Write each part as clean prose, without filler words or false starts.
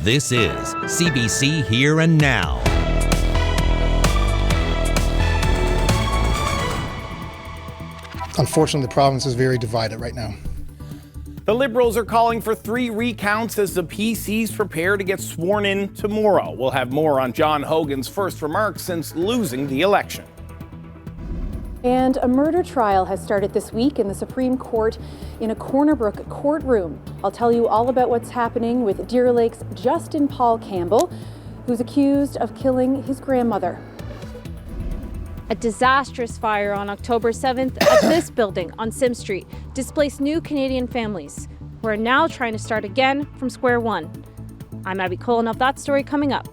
This is CBC Here and Now. Unfortunately, the province is very divided right now. The Liberals are calling for 3 recounts as the PCs prepare to get sworn in tomorrow. We'll have more on John Hogan's first remarks since losing the election. And a murder trial has started this week in the Supreme Court in a Corner Brook courtroom. I'll tell you all about what's happening with Deer Lake's Justin Paul Campbell, who's accused of killing his grandmother. A disastrous fire on October 7th at this building on Sim Street displaced new Canadian families who are now trying to start again from square one. I'm Abby Cole, and of that story coming up.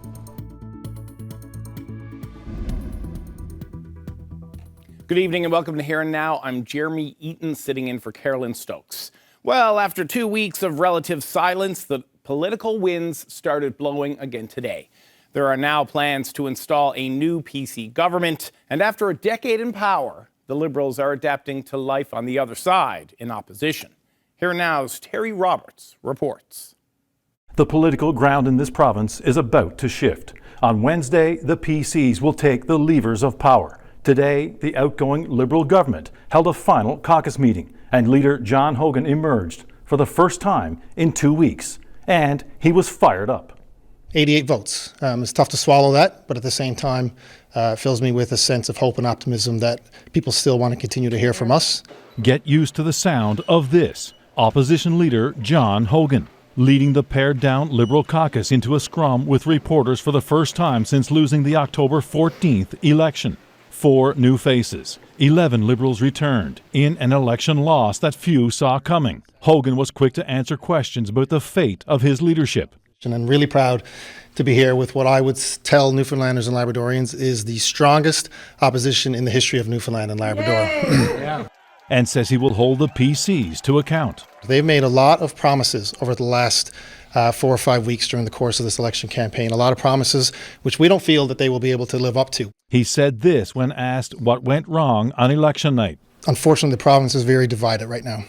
Good evening and welcome to Here and Now. I'm Jeremy Eaton, sitting in for Carolyn Stokes. Well, after 2 weeks of relative silence, the political winds started blowing again today. There are now plans to install a new PC government, and after a decade in power, the Liberals are adapting to life on the other side in opposition. Here Now's Terry Roberts reports. The political ground in this province is about to shift. On Wednesday, the PCs will take the levers of power. Today, the outgoing Liberal government held a final caucus meeting, and leader John Hogan emerged for the first time in 2 weeks, and he was fired up. 88 votes. It's tough to swallow that, but at the same time, it fills me with a sense of hope and optimism that people still want to continue to hear from us. Get used to the sound of this. Opposition leader John Hogan leading the pared-down Liberal caucus into a scrum with reporters for the first time since losing the October 14th election. 4 new faces. 11 Liberals returned in an election loss that few saw coming. Hogan was quick to answer questions about the fate of his leadership. And I'm really proud to be here with what I would tell Newfoundlanders and Labradorians is the strongest opposition in the history of Newfoundland and Labrador. And says he will hold the PCs to account. They've made a lot of promises over the last 4 or 5 weeks during the course of this election campaign. A lot of promises which we don't feel that they will be able to live up to. He said this when asked what went wrong on election night. Unfortunately, the province is very divided right now.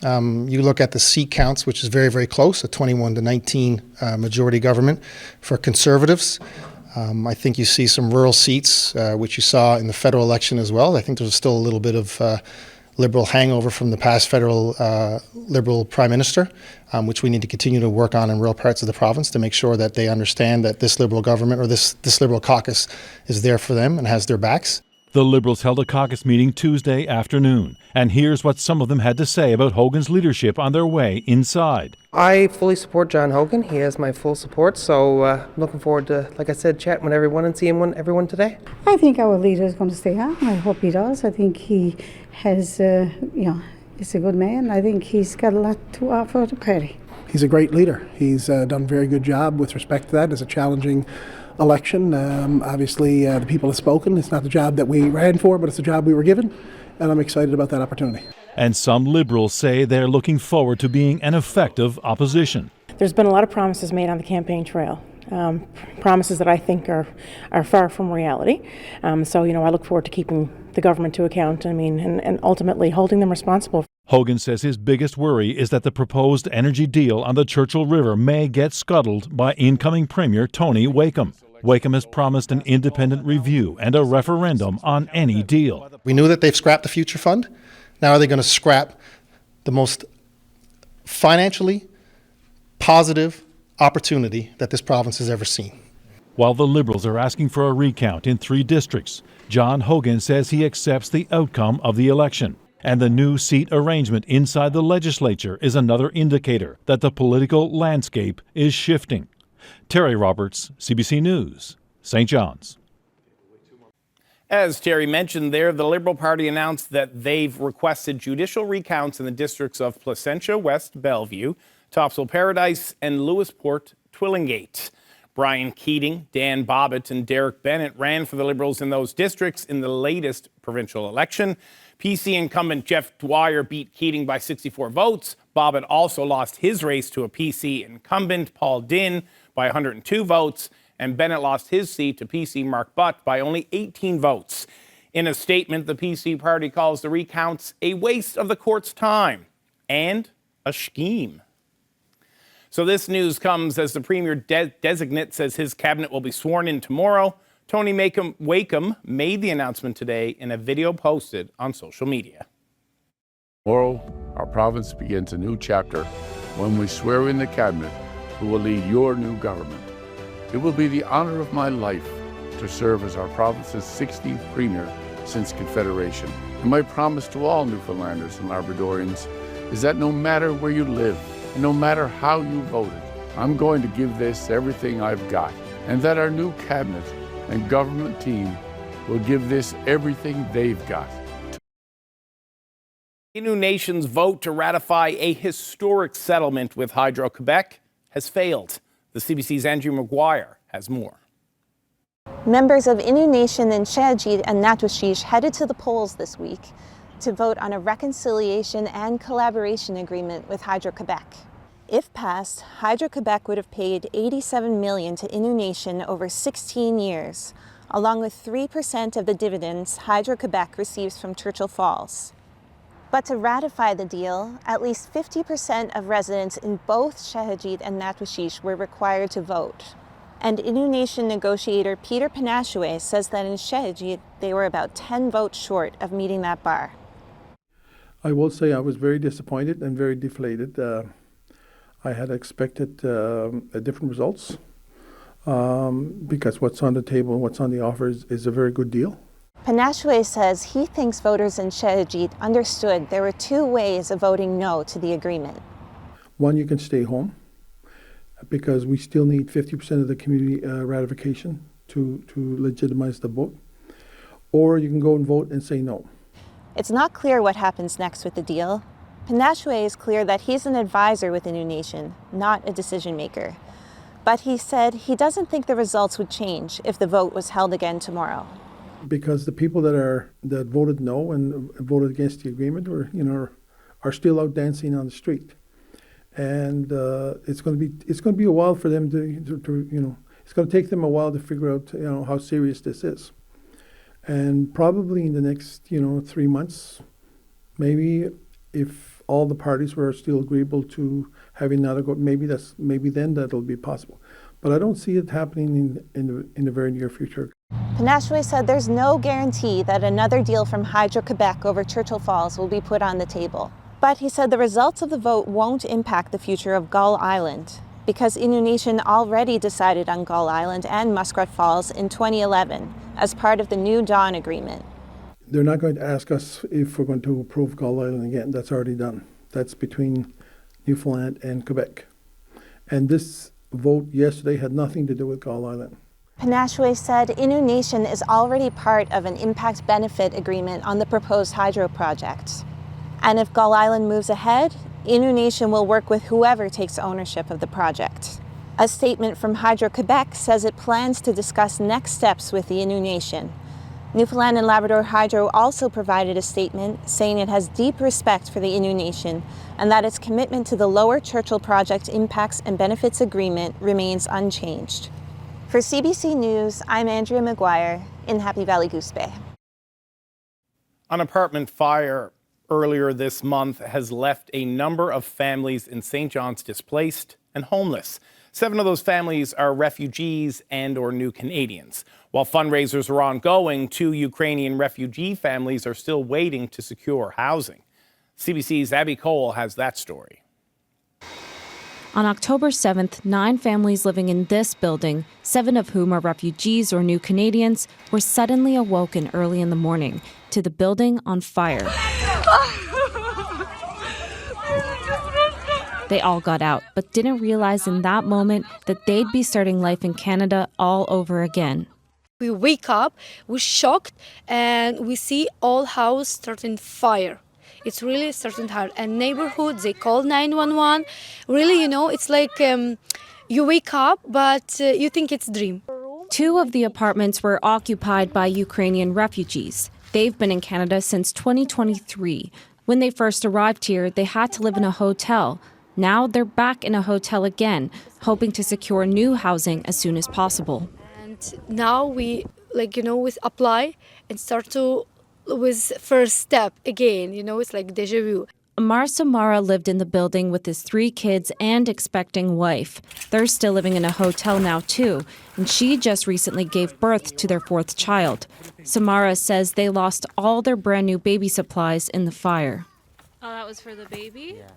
You look at the seat counts, which is very, very close, a 21-19 majority government for Conservatives. I think you see some rural seats, which you saw in the federal election as well. I think there's still a little bit of Liberal hangover from the past federal Liberal Prime Minister, which we need to continue to work on in rural parts of the province to make sure that they understand that this Liberal government or this Liberal caucus is there for them and has their backs. The Liberals held a caucus meeting Tuesday afternoon, and here's what some of them had to say about Hogan's leadership on their way inside. I fully support John Hogan. He has my full support, so looking forward to, like I said, chatting with everyone and seeing everyone today. I think our leader is going to stay on. I hope he does. I think he has, he's a good man. I think he's got a lot to offer the party. He's a great leader. He's done a very good job with respect to that. It's a challenging election. Obviously, the people have spoken. It's not the job that we ran for, but it's the job we were given, and I'm excited about that opportunity. And some Liberals say they're looking forward to being an effective opposition. There's been a lot of promises made on the campaign trail, promises that I think are far from reality. So, I look forward to keeping the government to account, and ultimately holding them responsible. Hogan says his biggest worry is that the proposed energy deal on the Churchill River may get scuttled by incoming Premier Tony Wakeham. Wakeham has promised an independent review and a referendum on any deal. We knew that they've scrapped the Future Fund. Now are they going to scrap the most financially positive opportunity that this province has ever seen? While the Liberals are asking for a recount in 3 districts, John Hogan says he accepts the outcome of the election. And the new seat arrangement inside the legislature is another indicator that the political landscape is shifting. Terry Roberts, CBC News, St. John's. As Terry mentioned there, the Liberal Party announced that they've requested judicial recounts in the districts of Placentia West Bellevue, Topsail Paradise, and Lewisport Twillingate. Brian Keating, Dan Bobbitt, and Derek Bennett ran for the Liberals in those districts in the latest provincial election. PC incumbent Jeff Dwyer beat Keating by 64 votes. Bobbitt also lost his race to a PC incumbent, Paul Dinn, by 102 votes. And Bennett lost his seat to PC Mark Butt by only 18 votes. In a statement, the PC party calls the recounts a waste of the court's time and a scheme. So this news comes as the Premier designate says his cabinet will be sworn in tomorrow. Tony Wakeham made the announcement today in a video posted on social media. Tomorrow, our province begins a new chapter when we swear in the cabinet who will lead your new government. It will be the honor of my life to serve as our province's 16th Premier since Confederation. And my promise to all Newfoundlanders and Labradorians is that no matter where you live and no matter how you voted, I'm going to give this everything I've got, and that our new cabinet and government team will give this everything they've got. Innu Nation's vote to ratify a historic settlement with Hydro-Quebec has failed. The CBC's Andrew Maguire has more. Members of Innu Nation in Shayajit and Natwashish headed to the polls this week to vote on a reconciliation and collaboration agreement with Hydro-Quebec. If passed, Hydro-Quebec would have paid $87 million to Innu Nation over 16 years, along with 3% of the dividends Hydro-Quebec receives from Churchill Falls. But to ratify the deal, at least 50% of residents in both Shayajit and Natwashish were required to vote. And Innu Nation negotiator Peter Panashue says that in Shayajit, they were about 10 votes short of meeting that bar. I will say I was very disappointed and very deflated. I had expected different results because what's on the table and what's on the offer is a very good deal. Panashue says he thinks voters in Shayajit understood there were two ways of voting no to the agreement. One, you can stay home because we still need 50% of the community ratification to legitimize the vote. Or you can go and vote and say no. It's not clear what happens next with the deal. Panashue is clear that he's an advisor with Innu Nation, not a decision maker. But he said he doesn't think the results would change if the vote was held again tomorrow. Because the people that voted no and voted against the agreement are still out dancing on the street, and it's going to be a while for them to it's going to take them a while to figure out how serious this is, and probably in the next 3 months, maybe if all the parties were still agreeable to having another go, maybe then that'll be possible. But I don't see it happening in the very near future. Panashue said there's no guarantee that another deal from Hydro-Quebec over Churchill Falls will be put on the table. But he said the results of the vote won't impact the future of Gull Island, because Innu Nation already decided on Gull Island and Muskrat Falls in 2011 as part of the New Dawn Agreement. They're not going to ask us if we're going to approve Gull Island again. That's already done. That's between Newfoundland and Quebec. And this vote yesterday had nothing to do with Gull Island. Panashue said Innu Nation is already part of an impact benefit agreement on the proposed hydro project. And if Gull Island moves ahead, Innu Nation will work with whoever takes ownership of the project. A statement from Hydro-Quebec says it plans to discuss next steps with the Innu Nation. Newfoundland and Labrador Hydro also provided a statement saying it has deep respect for the Innu Nation and that its commitment to the Lower Churchill Project Impacts and Benefits Agreement remains unchanged. For CBC News, I'm Andrea Maguire in Happy Valley Goose Bay. An apartment fire earlier this month has left a number of families in St. John's displaced and homeless. 7 of those families are refugees and or new Canadians. While fundraisers are ongoing, 2 Ukrainian refugee families are still waiting to secure housing. CBC's Abby Cole has that story. On October 7th, 9 families living in this building, 7 of whom are refugees or new Canadians, were suddenly awoken early in the morning to the building on fire. They all got out, but didn't realize in that moment that they'd be starting life in Canada all over again. We wake up, we're shocked, and we see all house starting fire. It's really starting hard. And neighborhoods, they call 911. Really, it's like you wake up, but you think it's a dream. 2 of the apartments were occupied by Ukrainian refugees. They've been in Canada since 2023. When they first arrived here, they had to live in a hotel. Now they're back in a hotel again, hoping to secure new housing as soon as possible. And now we, we apply and start with first step again. It's like deja vu. Amar Samara lived in the building with his 3 kids and expecting wife. They're still living in a hotel now, too, and she just recently gave birth to their 4th child. Samara says they lost all their brand new baby supplies in the fire. Oh, that was for the baby? Yeah.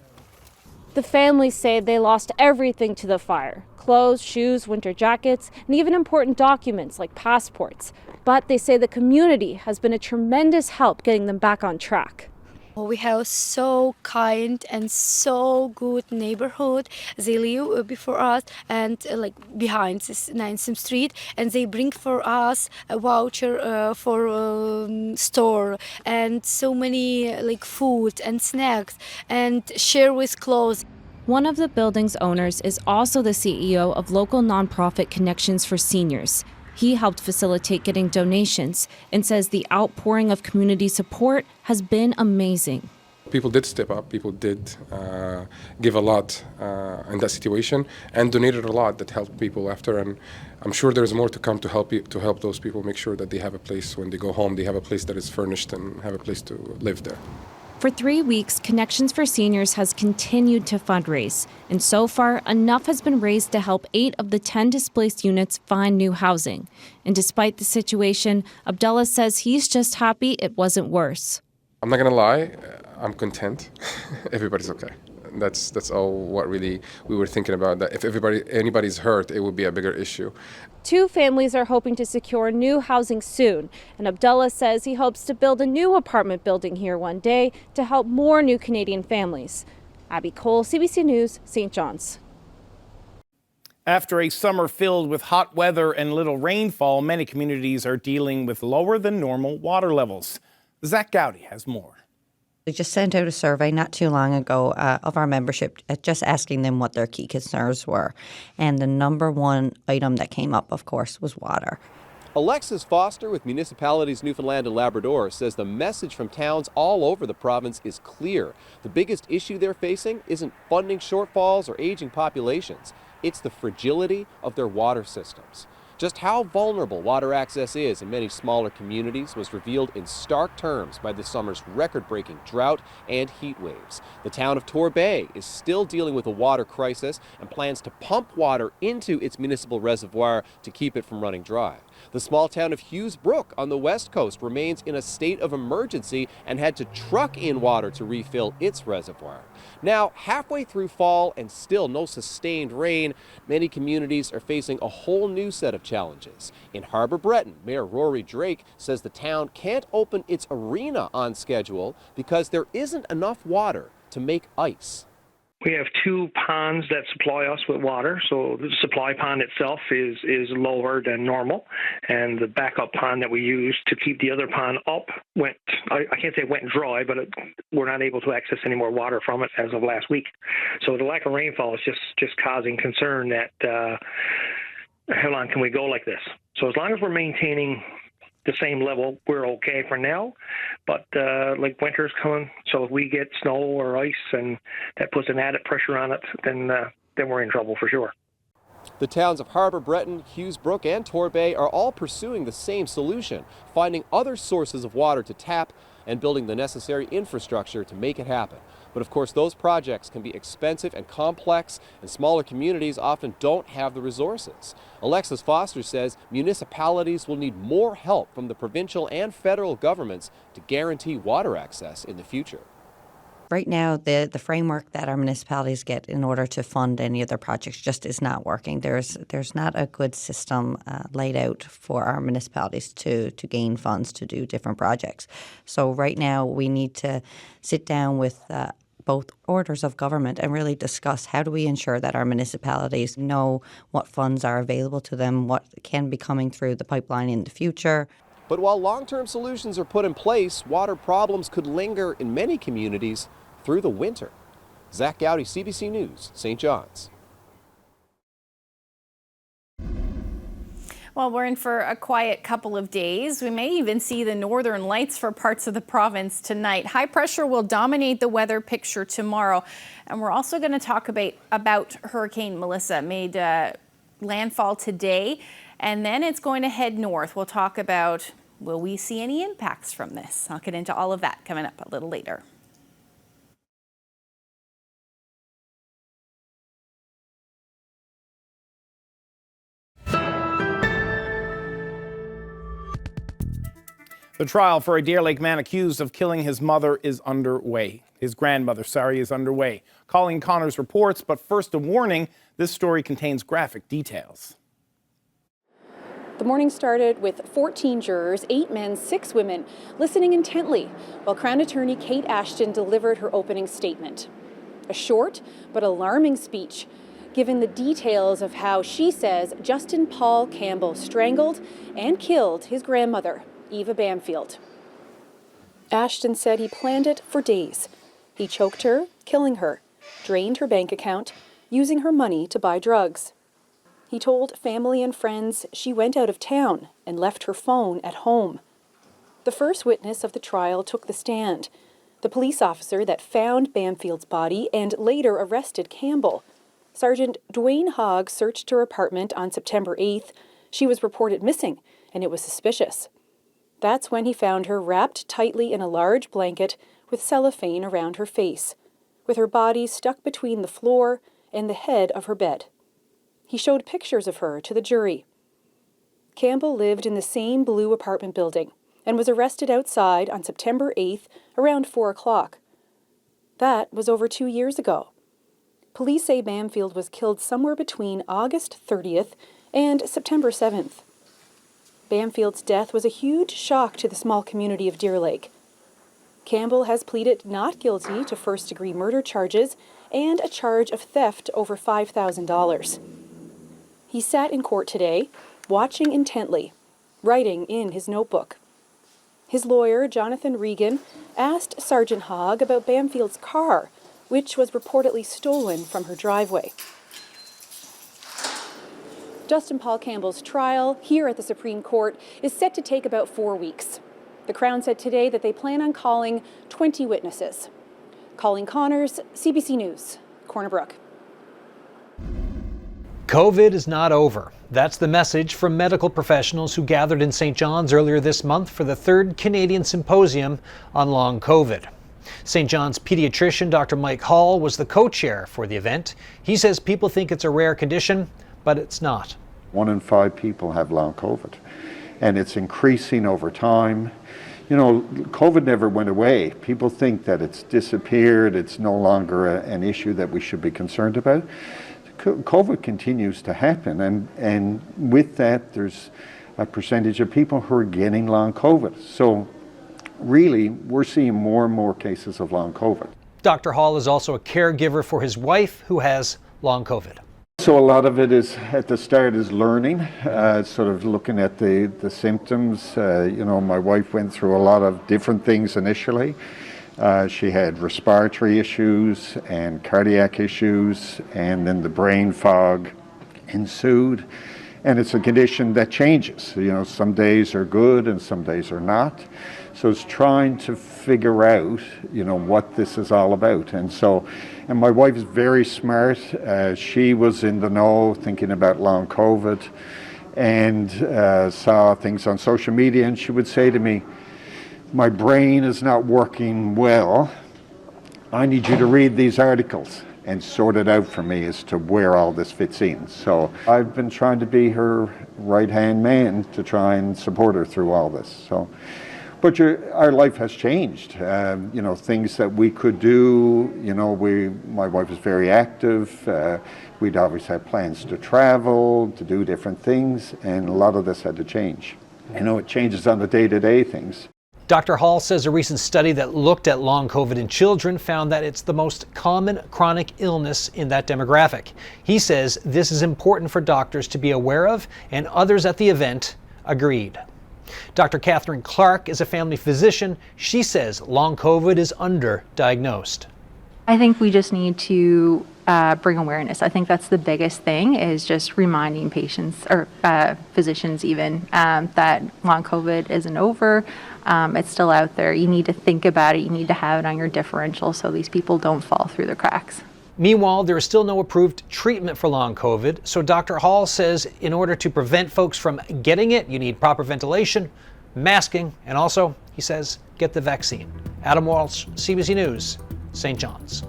The families say they lost everything to the fire: clothes, shoes, winter jackets, and even important documents like passports. But they say the community has been a tremendous help getting them back on track. We have so kind and so good neighborhood. They live before us and like behind this 9th Street, and they bring for us a voucher for store and so many like food and snacks and share with clothes. One of the building's owners is also the CEO of local nonprofit Connections for Seniors. He helped facilitate getting donations and says the outpouring of community support has been amazing. People did step up. People did give a lot in that situation and donated a lot that helped people after. And I'm sure there's more to come to help those people make sure that they have a place when they go home. They have a place that is furnished and have a place to live there. For 3 weeks, Connections for Seniors has continued to fundraise, and so far, enough has been raised to help 8 of the 10 displaced units find new housing. And despite the situation, Abdullah says he's just happy it wasn't worse. I'm not gonna lie, I'm content. Everybody's okay. That's all what really we were thinking about, that if anybody's hurt, it would be a bigger issue. 2 families are hoping to secure new housing soon, and Abdullah says he hopes to build a new apartment building here one day to help more new Canadian families. Abby Cole, CBC News, St. John's. After a summer filled with hot weather and little rainfall, many communities are dealing with lower than normal water levels. Zach Gowdy has more. We just sent out a survey not too long ago of our membership, just asking them what their key concerns were. And the number one item that came up, of course, was water. Alexis Foster with Municipalities Newfoundland and Labrador says the message from towns all over the province is clear. The biggest issue they're facing isn't funding shortfalls or aging populations. It's the fragility of their water systems. Just how vulnerable water access is in many smaller communities was revealed in stark terms by this summer's record-breaking drought and heat waves. The town of Torbay is still dealing with a water crisis and plans to pump water into its municipal reservoir to keep it from running dry. The small town of Hughes Brook on the west coast remains in a state of emergency and had to truck in water to refill its reservoir. Now, halfway through fall and still no sustained rain, many communities are facing a whole new set of challenges. In Harbour Breton, Mayor Rory Drake says the town can't open its arena on schedule because there isn't enough water to make ice. We have 2 ponds that supply us with water, so the supply pond itself is lower than normal, and the backup pond that we use to keep the other pond up I can't say went dry, but we're not able to access any more water from it as of last week. So the lack of rainfall is just causing concern that how long can we go like this? So as long as we're maintaining the same level, we're okay for now, but like winter's coming, so if we get snow or ice and that puts an added pressure on it, then we're in trouble for sure. The towns of Harbour Breton, Hughes Brook and Torbay are all pursuing the same solution, finding other sources of water to tap and building the necessary infrastructure to make it happen. But of course, those projects can be expensive and complex, and smaller communities often don't have the resources. Alexis Foster says municipalities will need more help from the provincial and federal governments to guarantee water access in the future. Right now, the framework that our municipalities get in order to fund any of their projects just is not working. There's not a good system laid out for our municipalities to gain funds to do different projects. So right now, we need to sit down with both orders of government and really discuss how do we ensure that our municipalities know what funds are available to them, what can be coming through the pipeline in the future. But while long-term solutions are put in place, water problems could linger in many communities through the winter. Zach Gowdy, CBC News, St. John's. Well, we're in for a quiet couple of days. We may even see the northern lights for parts of the province tonight. High pressure will dominate the weather picture tomorrow. And we're also going to talk about Hurricane Melissa, made landfall today. And then it's going to head north. We'll talk about, will we see any impacts from this? I'll get into all of that coming up a little later. The trial for a Deer Lake man accused of killing his mother is underway. His grandmother, is underway. Colleen Connors reports, but first a warning, this story contains graphic details. The morning started with 14 jurors, 8 men, 6 women, listening intently while Crown Attorney Kate Ashton delivered her opening statement. A short but alarming speech, giving the details of how she says Justin Paul Campbell strangled and killed his grandmother, Eva Bamfield. Ashton said he planned it for days. He choked her, killing her, drained her bank account, using her money to buy drugs. He told family and friends she went out of town and left her phone at home. The first witness of the trial took the stand, the police officer that found Bamfield's body and later arrested Campbell. Sergeant Dwayne Hogg searched her apartment on September 8th. She was reported missing, and it was suspicious. That's when he found her wrapped tightly in a large blanket with cellophane around her face, with her body stuck between the floor and the head of her bed. He showed pictures of her to the jury. Campbell lived in the same blue apartment building and was arrested outside on September 8th around 4 o'clock. That was over 2 years ago. Police say Bamfield was killed somewhere between August 30th and September 7th. Bamfield's death was a huge shock to the small community of Deer Lake. Campbell has pleaded not guilty to first-degree murder charges and a charge of theft over $5,000. He sat in court today, watching intently, writing in his notebook. His lawyer, Jonathan Regan, asked Sergeant Hogg about Bamfield's car, which was reportedly stolen from her driveway. Justin Paul Campbell's trial here at the Supreme Court is set to take about 4 weeks. The Crown said today that they plan on calling 20 witnesses. Colleen Connors, CBC News, Corner Brook. COVID is not over. That's the message from medical professionals who gathered in St. John's earlier this month for the 3rd Canadian Symposium on Long COVID. St. John's pediatrician Dr. Mike Hall was the co-chair for the event. He says people think it's a rare condition, but it's not. 1 in 5 people have long COVID, and it's increasing over time. You know, COVID never went away. People think that it's disappeared, it's no longer an issue that we should be concerned about. COVID continues to happen, and with that, there's a percentage of people who are getting long COVID. So really, we're seeing more and more cases of long COVID. Dr. Hall is also a caregiver for his wife who has long COVID. So a lot of it is, at the start, is learning, sort of looking at the symptoms. You know, my wife went through a lot of different things initially. She had respiratory issues and cardiac issues, and then the brain fog ensued. And it's a condition that changes. You know, some days are good and some days are not. So it's trying to figure out, you know, what this is all about. And my wife is very smart. She was in the know, thinking about long COVID, and saw things on social media, and she would say to me, my brain is not working well. I need you to read these articles and sort it out for me as to where all this fits in. So I've been trying to be her right-hand man to try and support her through all this. But our life has changed. You know, things that we could do, you know, my wife is very active. We'd always had plans to travel, to do different things, and a lot of this had to change. You know, it changes on the day-to-day things. Dr. Hall says a recent study that looked at long COVID in children found that it's the most common chronic illness in that demographic. He says this is important for doctors to be aware of, and others at the event agreed. Dr. Catherine Clark is a family physician. She says long COVID is underdiagnosed. I think we just need to bring awareness. I think that's the biggest thing, is just reminding patients or physicians even that long COVID isn't over. It's still out there. You need to think about it. You need to have it on your differential so these people don't fall through the cracks. Meanwhile, there is still no approved treatment for long COVID. So Dr. Hall says in order to prevent folks from getting it, you need proper ventilation, masking, and also, he says, get the vaccine. Adam Walsh, CBC News, St. John's.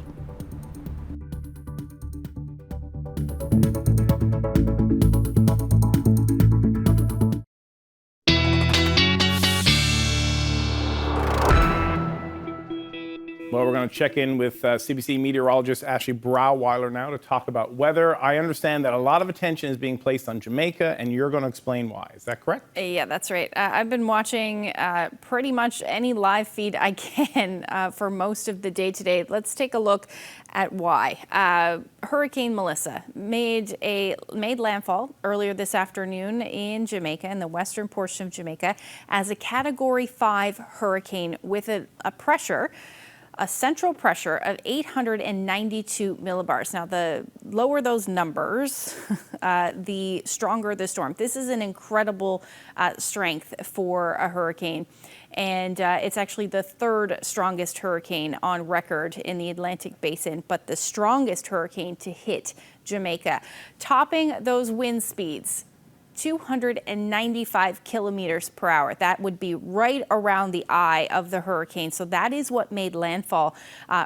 check in with CBC meteorologist Ashley Brauweiler now to talk about weather. I understand that a lot of attention is being placed on Jamaica, and you're going to explain why. Is that correct? Yeah, that's right. I've been watching pretty much any live feed I can for most of the day today. Let's take a look at why. Hurricane Melissa made landfall earlier this afternoon in Jamaica, in the western portion of Jamaica, as a Category 5 hurricane with a central pressure of 892 millibars. Now, the lower those numbers, the stronger the storm. This is an incredible strength for a hurricane. And it's actually the third strongest hurricane on record in the Atlantic Basin, but the strongest hurricane to hit Jamaica. Topping those wind speeds, 295 kilometers per hour. That would be right around the eye of the hurricane. So that is what made landfall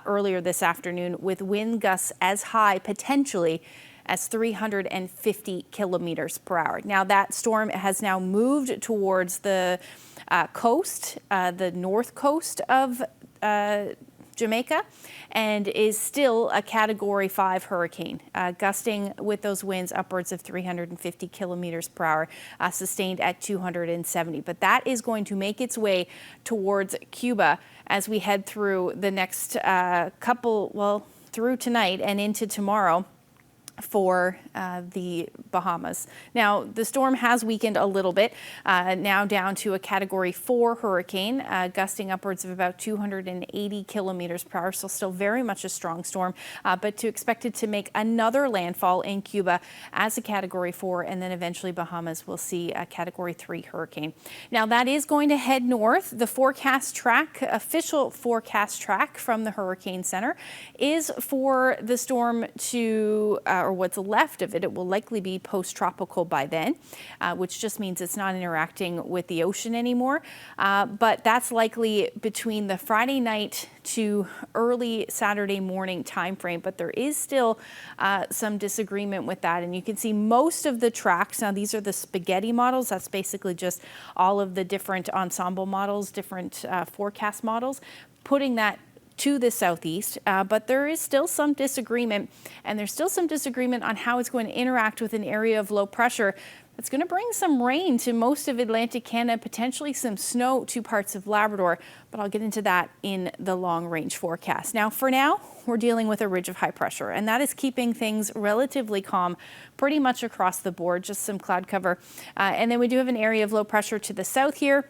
earlier this afternoon, with wind gusts as high potentially as 350 kilometers per hour. Now that storm has now moved towards the coast, the north coast of Jamaica, and is still a Category 5 hurricane, gusting with those winds upwards of 350 kilometers per hour, sustained at 270. But that is going to make its way towards Cuba as we head through the next through tonight and into tomorrow for the Bahamas. Now, the storm has weakened a little bit, now down to a Category 4 hurricane, gusting upwards of about 280 kilometers per hour, so still very much a strong storm, but to expect it to make another landfall in Cuba as a Category 4, and then eventually Bahamas will see a Category 3 hurricane. Now, that is going to head north. The forecast track, official forecast track from the Hurricane Center, is for the storm to or what's left of it. It will likely be post-tropical by then, which just means it's not interacting with the ocean anymore. But that's likely between the Friday night to early Saturday morning time frame. But there is still some disagreement with that. And you can see most of the tracks. Now, these are the spaghetti models. That's basically just all of the different ensemble models, different forecast models, putting that to the southeast, but there is still some disagreement, and there's still some disagreement on how it's going to interact with an area of low pressure that's going to bring some rain to most of Atlantic Canada, potentially some snow to parts of Labrador, but I'll get into that in the long-range forecast. Now, for now, we're dealing with a ridge of high pressure, and that is keeping things relatively calm pretty much across the board, just some cloud cover. And then we do have an area of low pressure to the south here,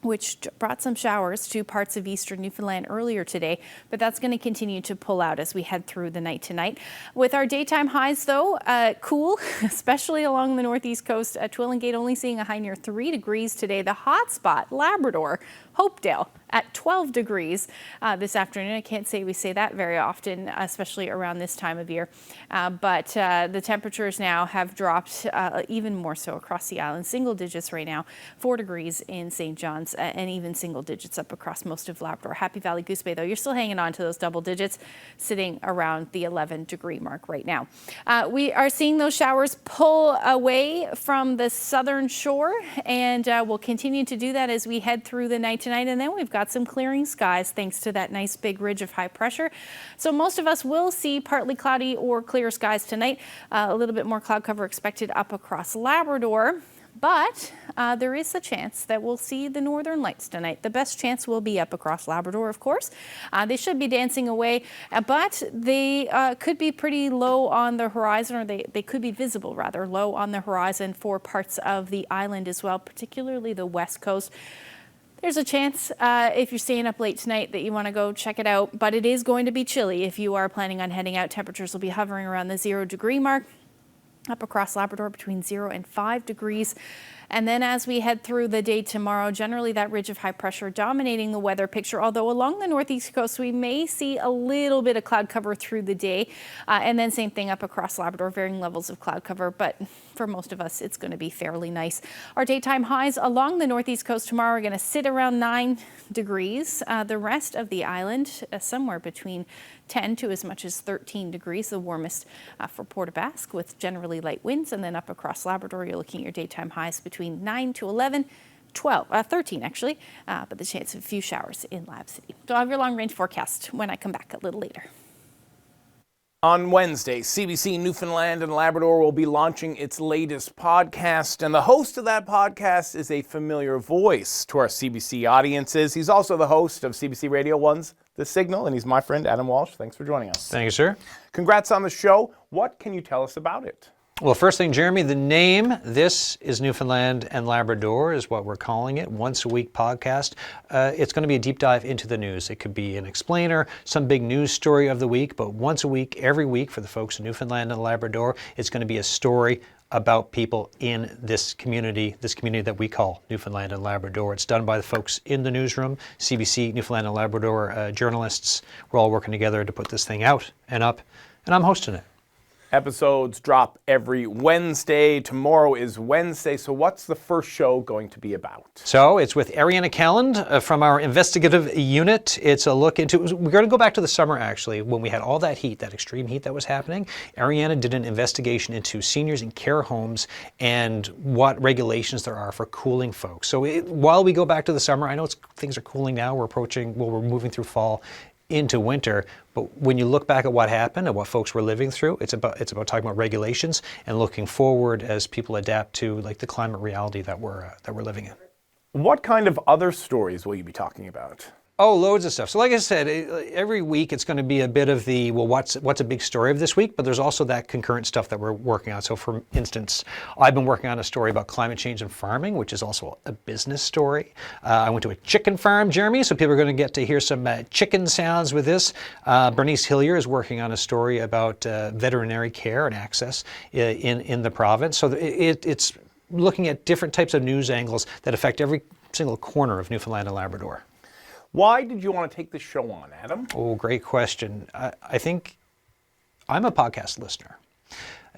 which brought some showers to parts of eastern Newfoundland earlier today, but that's going to continue to pull out as we head through the night tonight. With our daytime highs, though, cool, especially along the northeast coast. Twillingate only seeing a high near 3 degrees today. The hot spot, Labrador, Hopedale, at 12 degrees this afternoon. I can't say we say that very often, especially around this time of year. But the temperatures now have dropped even more so across the island. Single digits right now, 4 degrees in St. John's, and even single digits up across most of Labrador. Happy Valley Goose Bay, though, you're still hanging on to those double digits, sitting around the 11-degree mark right now. We are seeing those showers pull away from the southern shore, and we'll continue to do that as we head through the night tonight. And then we've got some clearing skies thanks to that nice big ridge of high pressure. So most of us will see partly cloudy or clear skies tonight. A little bit more cloud cover expected up across Labrador. But there is a chance that we'll see the northern lights tonight. The best chance will be up across Labrador, of course. They should be dancing away, but they could be pretty low on the horizon, or they could be visible, rather, low on the horizon for parts of the island as well, particularly the west coast. There's a chance if you're staying up late tonight that you want to go check it out, but it is going to be chilly if you are planning on heading out. Temperatures will be hovering around the 0-degree mark. Up across Labrador between 0 and 5 degrees. And then as we head through the day tomorrow, generally that ridge of high pressure dominating the weather picture, although along the northeast coast we may see a little bit of cloud cover through the day. And then same thing up across Labrador, varying levels of cloud cover, but for most of us it's going to be fairly nice. Our daytime highs along the northeast coast tomorrow are going to sit around 9 degrees. The rest of the island somewhere between 10 to as much as 13 degrees, the warmest for Port aux Basques, with generally light winds. And then up across Labrador, you're looking at your daytime highs between 9 to 11, 13 actually, but the chance of a few showers in Lab City. So I'll have your long-range forecast when I come back a little later. On Wednesday, CBC Newfoundland and Labrador will be launching its latest podcast, and the host of that podcast is a familiar voice to our CBC audiences. He's also the host of CBC Radio 1's The Signal, and he's my friend Adam Walsh. Thanks for joining us. Thank you, sir. Congrats on the show. What can you tell us about it? Well, first thing, Jeremy, the name, This is Newfoundland and Labrador, is what we're calling it, once a week podcast. It's going to be a deep dive into the news. It could be an explainer, some big news story of the week, but once a week, every week for the folks in Newfoundland and Labrador, it's going to be a story about people in this community that we call Newfoundland and Labrador. It's done by the folks in the newsroom, CBC Newfoundland and Labrador journalists. We're all working together to put this thing out and up, and I'm hosting it. Episodes drop every Wednesday. Tomorrow is Wednesday, so what's the first show going to be about? So it's with Ariana Calland from our investigative unit. It's a look into, we're going to go back to the summer actually, when we had all that heat, that extreme heat that was happening. Ariana did an investigation into seniors in care homes and what regulations there are for cooling folks. So while we go back to the summer, I know things are cooling now, we're moving through fall into winter, but when you look back at what happened and what folks were living through, it's about talking about regulations and looking forward as people adapt to like the climate reality that we're living in. What kind of other stories will you be talking about? Oh, loads of stuff. So like I said, every week it's going to be a bit of the, well, what's a big story of this week, but there's also that concurrent stuff that we're working on. So for instance, I've been working on a story about climate change and farming, which is also a business story. I went to a chicken farm, Jeremy, so people are going to get to hear some chicken sounds with this. Bernice Hillier is working on a story about veterinary care and access in the province. So it's looking at different types of news angles that affect every single corner of Newfoundland and Labrador. Why did you want to take this show on, Adam? Oh, great question. I think I'm a podcast listener.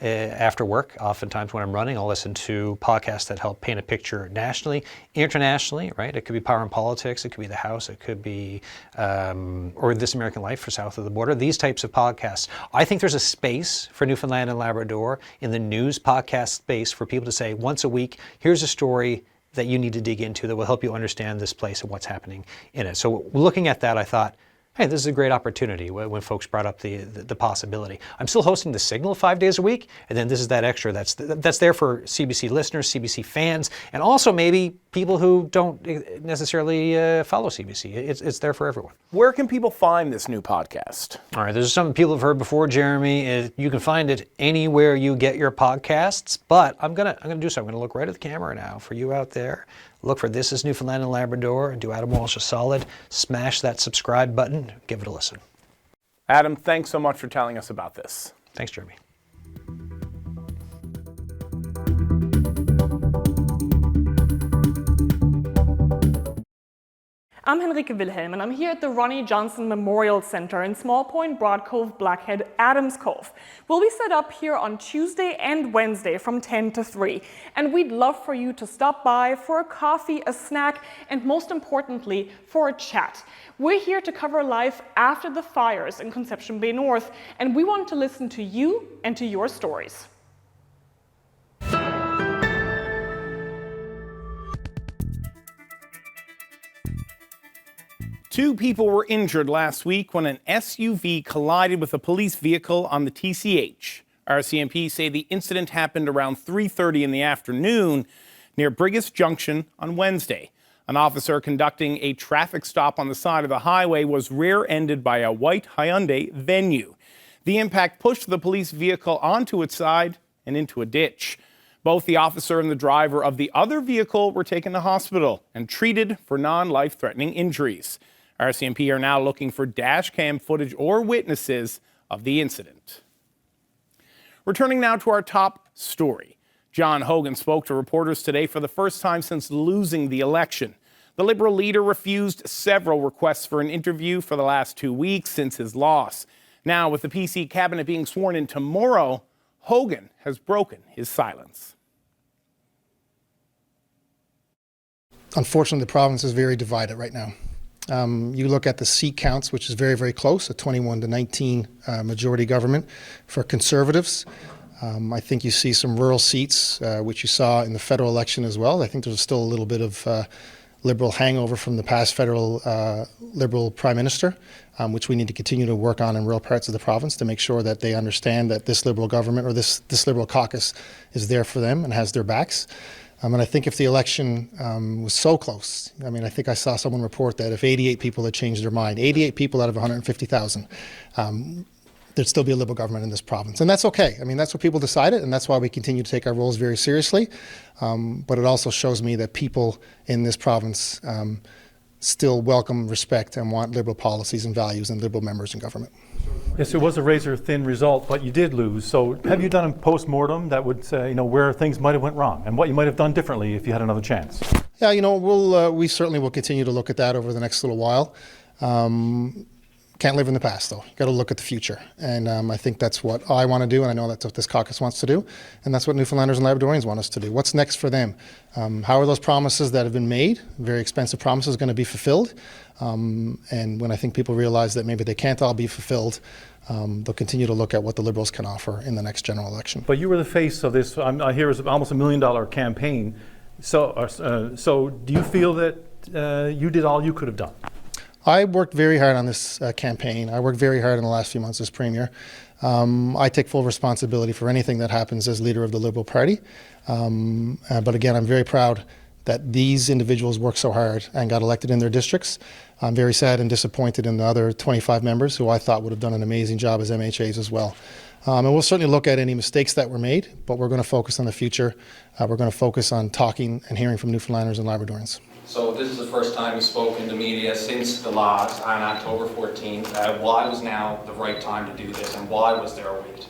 After work, oftentimes when I'm running, I'll listen to podcasts that help paint a picture nationally, internationally, right? It could be Power and Politics, it could be The House, it could be, or This American Life for South of the Border, these types of podcasts. I think there's a space for Newfoundland and Labrador in the news podcast space for people to say, once a week, here's a story that you need to dig into that will help you understand this place and what's happening in it. So looking at that, I thought, hey, this is a great opportunity when folks brought up the possibility. I'm still hosting The Signal 5 days a week, and then this is that extra that's there for CBC listeners, CBC fans, and also maybe people who don't necessarily follow CBC. It's there for everyone. Where can people find this new podcast? All right, there's some people have heard before, Jeremy. You can find it anywhere you get your podcasts, but I'm gonna do something. I'm gonna look right at the camera now for you out there. Look for This is Newfoundland and Labrador and do Adam Walsh a solid. Smash that subscribe button. Give it a listen. Adam, thanks so much for telling us about this. Thanks, Jeremy. I'm Henrike Wilhelm, and I'm here at the Ronnie Johnson Memorial Center in Small Point, Broad Cove, Blackhead, Adams Cove. We'll be set up here on Tuesday and Wednesday from 10 to 3, and we'd love for you to stop by for a coffee, a snack, and most importantly, for a chat. We're here to cover life after the fires in Conception Bay North, and we want to listen to you and to your stories. Two people were injured last week when an SUV collided with a police vehicle on the TCH. RCMP say the incident happened around 3:30 in the afternoon near Brigus Junction on Wednesday. An officer conducting a traffic stop on the side of the highway was rear-ended by a white Hyundai Venue. The impact pushed the police vehicle onto its side and into a ditch. Both the officer and the driver of the other vehicle were taken to hospital and treated for non-life-threatening injuries. RCMP are now looking for dash cam footage or witnesses of the incident. Returning now to our top story. John Hogan spoke to reporters today for the first time since losing the election. The Liberal leader refused several requests for an interview for the last 2 weeks since his loss. Now, with the PC cabinet being sworn in tomorrow, Hogan has broken his silence. Unfortunately, the province is very divided right now. You look at the seat counts, which is very, very close, a 21 to 19 majority government for Conservatives. I think you see some rural seats, which you saw in the federal election as well. I think there's still a little bit of Liberal hangover from the past federal Liberal Prime Minister, which we need to continue to work on in rural parts of the province to make sure that they understand that this Liberal government or this Liberal caucus is there for them and has their backs. And I think if the election was so close, I mean, I think I saw someone report that if 88 people had changed their mind, 88 people out of 150,000, there'd still be a Liberal government in this province. And that's okay. I mean, that's what people decided, and that's why we continue to take our roles very seriously. But it also shows me that people in this province still welcome, respect, and want Liberal policies and values and Liberal members in government. Yes, it was a razor-thin result, but you did lose. So have you done a post-mortem that would say, you know, where things might have went wrong and what you might have done differently if you had another chance? Yeah, you know, we certainly will continue to look at that over the next little while. Can't live in the past, though. You've got to look at the future. And I think that's what I want to do, and I know that's what this caucus wants to do, and that's what Newfoundlanders and Labradorians want us to do. What's next for them? How are those promises that have been made, very expensive promises, going to be fulfilled? And when I think people realize that maybe they can't all be fulfilled, they'll continue to look at what the Liberals can offer in the next general election. But you were the face of this, I hear, is almost $1 million campaign. So do you feel that you did all you could have done? I worked very hard on this campaign. I worked very hard in the last few months as Premier. I take full responsibility for anything that happens as leader of the Liberal Party. But again, I'm very proud that these individuals worked so hard and got elected in their districts. I'm very sad and disappointed in the other 25 members who I thought would have done an amazing job as MHAs as well. And we'll certainly look at any mistakes that were made, but we're going to focus on the future. We're going to focus on talking and hearing from Newfoundlanders and Labradorians. So this is the first time you've spoken to media since the loss on October 14th. Why was now the right time to do this, and why was there a wait?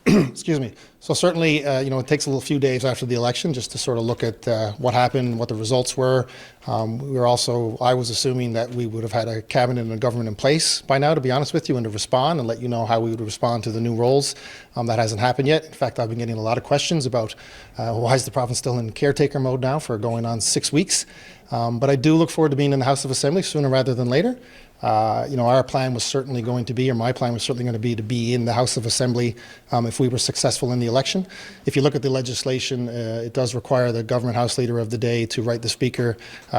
Excuse me. So certainly, you know, it takes a few days after the election just to sort of look at what happened, what the results were. I was assuming that we would have had a cabinet and a government in place by now, to be honest with you, and to respond and let you know how we would respond to the new roles. That hasn't happened yet. In fact, I've been getting a lot of questions about why is the province still in caretaker mode now for going on 6 weeks. But I do look forward to being in the House of Assembly sooner rather than later. You know, our plan was certainly going to be, or my plan was certainly going to be in the House of Assembly if we were successful in the election. If you look at the legislation, it does require the government House Leader of the day to write the Speaker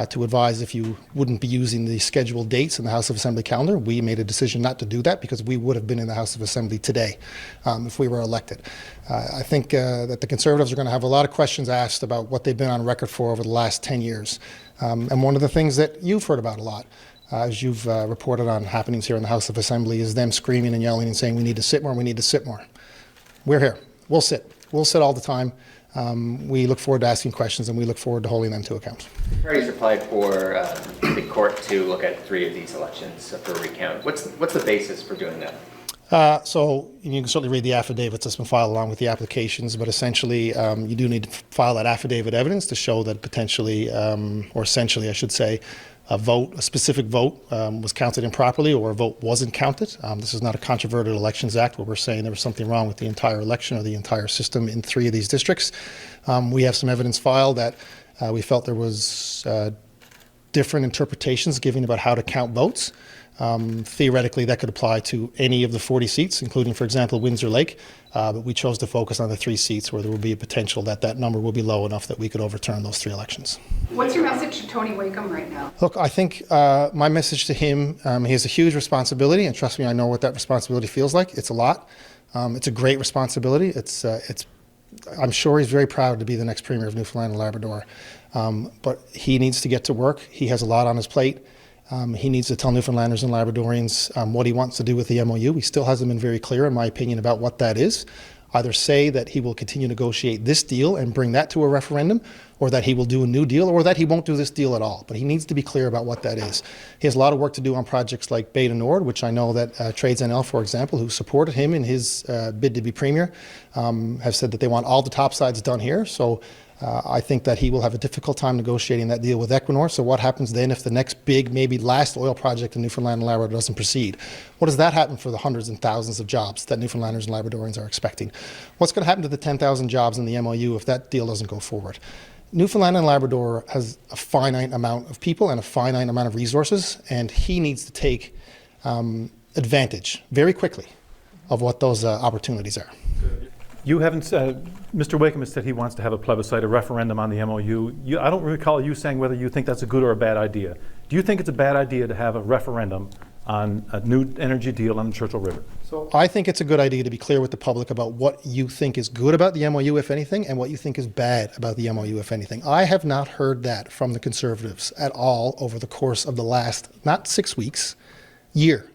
to advise if you wouldn't be using the scheduled dates in the House of Assembly calendar. We made a decision not to do that because we would have been in the House of Assembly today if we were elected. I think that the Conservatives are going to have a lot of questions asked about what they've been on record for over the last 10 years. And one of the things that you've heard about a lot, as you've reported on happenings here in the House of Assembly, is them screaming and yelling and saying we need to sit more, we need to sit more. We're here. We'll sit. We'll sit all the time. We look forward to asking questions and we look forward to holding them to account. The parties applied for the court to look at 3 of these elections for a recount. What's the basis for doing that? So you can certainly read the affidavits that's been filed along with the applications, but essentially you do need to file that affidavit evidence to show that potentially, or essentially I should say, a specific vote was counted improperly or a vote wasn't counted. This is not a controverted Elections Act where we're saying there was something wrong with the entire election or the entire system in 3 of these districts. We have some evidence filed that we felt there was different interpretations given about how to count votes. Theoretically, that could apply to any of the 40 seats, including, for example, Windsor Lake, but we chose to focus on the 3 seats where there will be a potential that that number will be low enough that we could overturn those 3 elections. What's your message to Tony Wakeham right now? Look, I think my message to him, he has a huge responsibility, and trust me, I know what that responsibility feels like. It's a lot. It's a great responsibility. I'm sure he's very proud to be the next Premier of Newfoundland and Labrador, but he needs to get to work. He has a lot on his plate. He needs to tell Newfoundlanders and Labradorians what he wants to do with the MOU. He still hasn't been very clear, in my opinion, about what that is. Either say that he will continue to negotiate this deal and bring that to a referendum, or that he will do a new deal, or that he won't do this deal at all. But he needs to be clear about what that is. He has a lot of work to do on projects like Beta Nord, which I know that Trades NL, for example, who supported him in his bid to be Premier, have said that they want all the topsides done here. So I think that he will have a difficult time negotiating that deal with Equinor. So what happens then if the next big, maybe last oil project in Newfoundland and Labrador doesn't proceed? What does that happen for the hundreds and thousands of jobs that Newfoundlanders and Labradorians are expecting? What's going to happen to the 10,000 jobs in the MOU if that deal doesn't go forward? Newfoundland and Labrador has a finite amount of people and a finite amount of resources, and he needs to take advantage very quickly of what those opportunities are. You haven't, Mr. Wakeham has said he wants to have a plebiscite, a referendum on the MOU. I don't recall you saying whether you think that's a good or a bad idea. Do you think it's a bad idea to have a referendum on a new energy deal on the Churchill River? So I think it's a good idea to be clear with the public about what you think is good about the MOU, if anything, and what you think is bad about the MOU, if anything. I have not heard that from the Conservatives at all over the course of the last, not 6 weeks, year.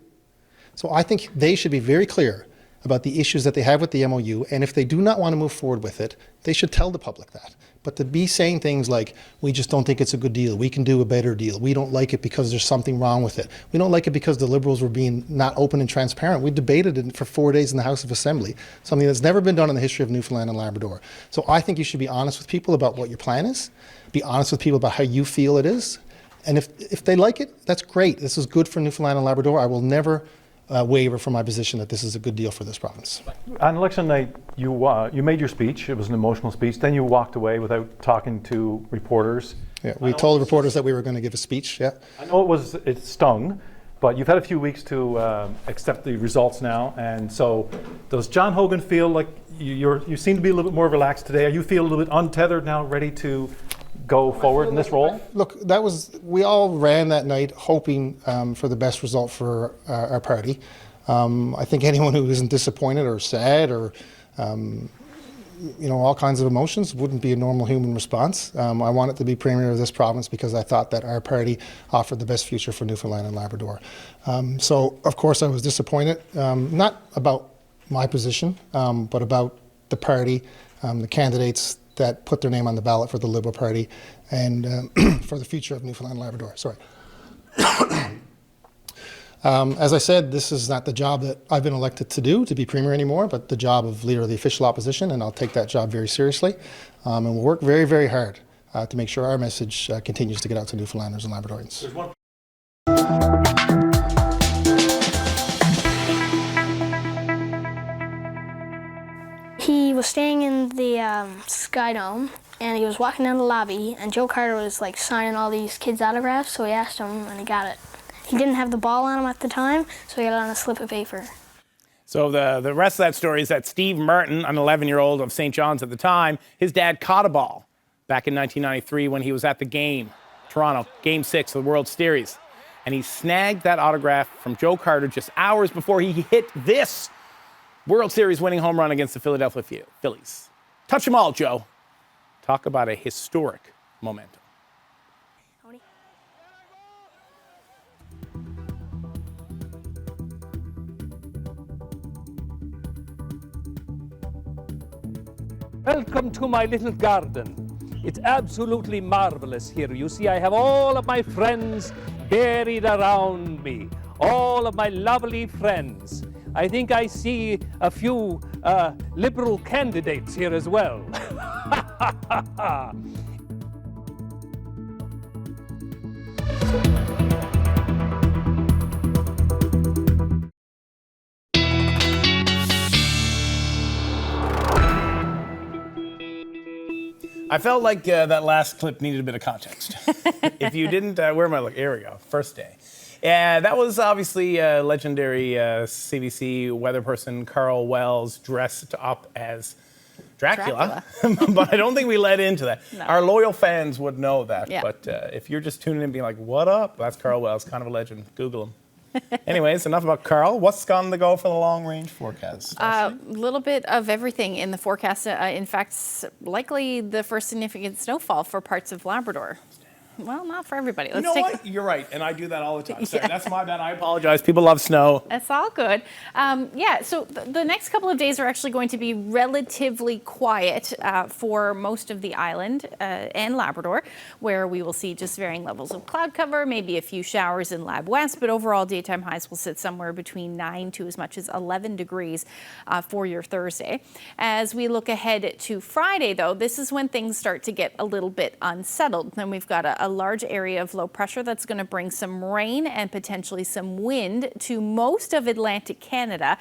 So I think they should be very clear about the issues that they have with the MOU, and if they do not want to move forward with it, they should tell the public that. But to be saying things like, we just don't think it's a good deal, we can do a better deal, we don't like it because there's something wrong with it, we don't like it because the Liberals were being not open and transparent. We debated it for 4 days in the House of Assembly, something that's never been done in the history of Newfoundland and Labrador. So I think you should be honest with people about what your plan is, be honest with people about how you feel it is, and if they like it, that's great. This is good for Newfoundland and Labrador. I will never waver from my position that this is a good deal for this province. On election night, you made your speech. It was an emotional speech. Then you walked away without talking to reporters. Yeah, we told the reporters that we were going to give a speech. Yeah. I know it stung, but you've had a few weeks to accept the results now. And so, does John Hogan feel like you seem to be a little bit more relaxed today? Are you feel a little bit untethered now, ready to go forward in this role? Look, we all ran that night hoping for the best result for our party. I think anyone who isn't disappointed or sad or all kinds of emotions wouldn't be a normal human response. I wanted to be Premier of this province because I thought that our party offered the best future for Newfoundland and Labrador. So, of course, I was disappointed, not about my position, but about the party, the candidates that put their name on the ballot for the Liberal Party and for the future of Newfoundland and Labrador. Sorry. As I said, this is not the job that I've been elected to do, to be Premier anymore, but the job of Leader of the Official Opposition, and I'll take that job very seriously. And we'll work very, very hard to make sure our message continues to get out to Newfoundlanders and Labradorians. He was staying in the Sky Dome, and he was walking down the lobby, and Joe Carter was like signing all these kids' autographs, so he asked him, and he got it. He didn't have the ball on him at the time, so he got it on a slip of paper. So the rest of that story is that Steve Merton, an 11-year-old of St. John's at the time, his dad caught a ball back in 1993 when he was at the game, Toronto, Game 6 of the World Series. And he snagged that autograph from Joe Carter just hours before he hit this World Series winning home run against the Philadelphia Phillies. Touch 'em all, Joe. Talk about a historic momentum. Welcome to my little garden. It's absolutely marvelous here. You see, I have all of my friends buried around me. All of my lovely friends. I think I see a few Liberal candidates here as well. I felt like that last clip needed a bit of context. If you didn't, where am I looking? Here we go, first day. That was obviously legendary CBC weather person Carl Wells dressed up as Dracula. But I don't think we led into that. No. Our loyal fans would know that. Yeah. But if you're just tuning in and being like, what up? That's Carl Wells, kind of a legend. Google him. Anyways, enough about Carl. What's on the go for the long-range forecast? A little bit of everything in the forecast. In fact, likely the first significant snowfall for parts of Labrador. Well, not for everybody. You know what? You're right, and I do that all the time. Sorry, that's my bad. I apologize. People love snow. That's all good. So the next couple of days are actually going to be relatively quiet for most of the island and Labrador, where we will see just varying levels of cloud cover, maybe a few showers in Lab West, but overall daytime highs will sit somewhere between 9 to as much as 11 degrees for your Thursday. As we look ahead to Friday, though, this is when things start to get a little bit unsettled. Then we've got a large area of low pressure that's going to bring some rain and potentially some wind to most of Atlantic Canada,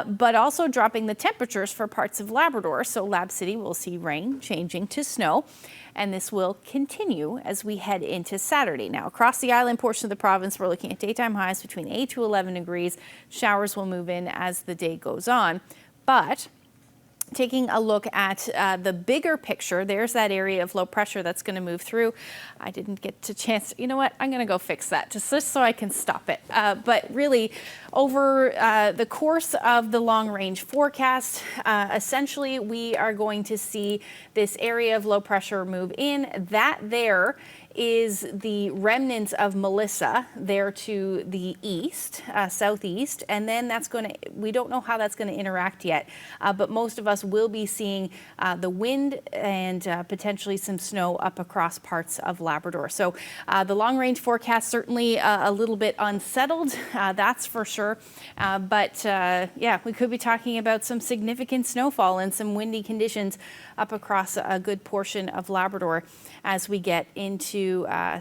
but also dropping the temperatures for parts of Labrador. So Lab City will see rain changing to snow, and this will continue as we head into Saturday. Now, across the island portion of the province, we're looking at daytime highs between 8 to 11 degrees. Showers will move in as the day goes on, but taking a look at the bigger picture, there's that area of low pressure that's going to move through. I didn't get a chance. You know what? I'm going to go fix that just so I can stop it. But really, over the course of the long-range forecast, essentially we are going to see this area of low pressure move in. That there is the remnants of Melissa there to the east, southeast, and then we don't know how that's going to interact yet, but most of us will be seeing the wind and potentially some snow up across parts of Labrador. So the long-range forecast certainly a little bit unsettled, that's for sure, but yeah, we could be talking about some significant snowfall and some windy conditions up across a good portion of Labrador as we get into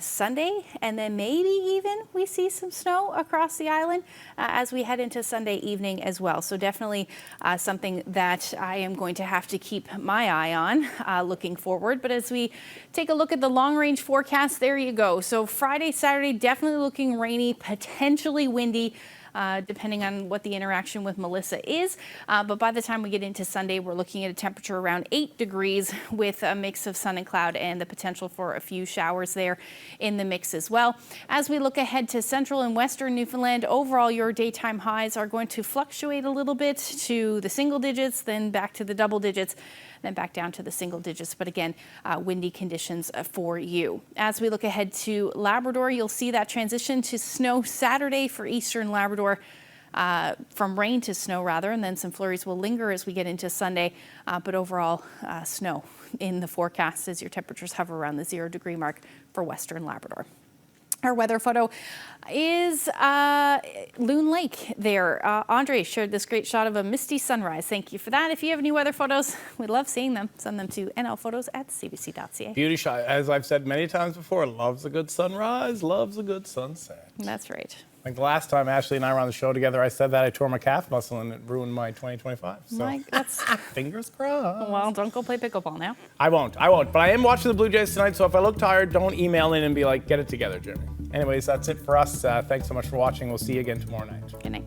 Sunday, and then maybe even we see some snow across the island as we head into Sunday evening as well. So definitely something that I am going to have to keep my eye on looking forward. But as we take a look at the long-range forecast, there you go. So Friday, Saturday, definitely looking rainy, potentially windy, depending on what the interaction with Melissa is. But by the time we get into Sunday, we're looking at a temperature around 8 degrees with a mix of sun and cloud and the potential for a few showers there in the mix as well. As we look ahead to central and western Newfoundland, overall your daytime highs are going to fluctuate a little bit to the single digits, then back to the double digits, then back down to the single digits. But again, windy conditions for you. As we look ahead to Labrador, you'll see that transition to snow Saturday for eastern Labrador, from rain to snow rather, and then some flurries will linger as we get into Sunday. But overall, snow in the forecast as your temperatures hover around the 0 degree mark for western Labrador. Our weather photo is Loon Lake there. Andre shared this great shot of a misty sunrise. Thank you for that. If you have any weather photos, we'd love seeing them. Send them to nlphotos@cbc.ca. Beauty shot. As I've said many times before, loves a good sunrise, loves a good sunset. That's right. Like the last time Ashley and I were on the show together, I said that I tore my calf muscle and it ruined my 2025. So fingers crossed. Well, don't go play pickleball now. I won't. But I am watching the Blue Jays tonight, so if I look tired, don't email in and be like, get it together, Jimmy. Anyways, that's it for us. Thanks so much for watching. We'll see you again tomorrow night. Good night.